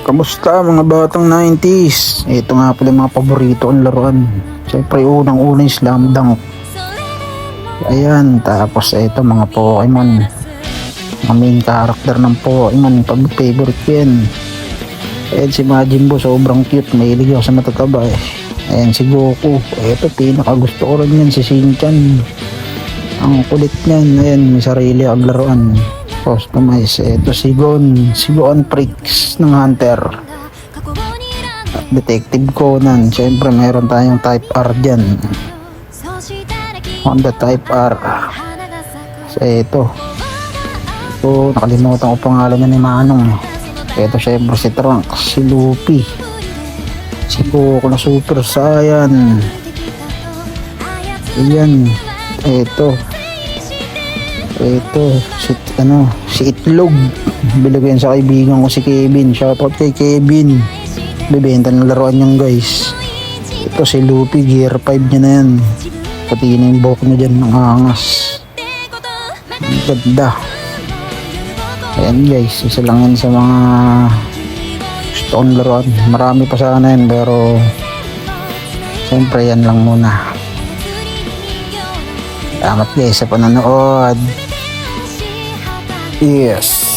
Kamusta mga batang 90s? Ito nga pala yung mga paborito kong laruan. Siyempre unang-una yung Slam Dunk. Ayan, tapos ito mga Pokemon. Mga main character ng Pokemon, pag-favorite ko yan. Ayan si Majin Buu, sobrang cute. Mahilig ako sa matataba eh. Ayan si Goku. Ito pinakagusto ko rin yan, si Shinchan. Ang kulit niyan. Ayan, may sarili ang laruan. Customize. Ito si Gohan Pricks ng Hunter. Detective Conan. Siyempre meron tayong Type R dyan. Honda Type R. So ito, nakalimutan ko pangalan niya ni Manong. Ito siyempre si Trunks, si Luffy, si Goku na Super Saiyan. Ayan. Ito si Itlog. Bilagyan sa kaibigan ko si Kevin. Shoutout kay Kevin. Bibenta ng laruan niyan guys. Ito si Luffy, Gear 5 niya na yan. Pati na yung buhok niya dyan, ng angas. Ang ganda. Ayan guys, isa lang yan sa mga gusto kong laruan. Marami pa sana yan pero siyempre yan lang muna. Salamat guys sa panonood. Yes.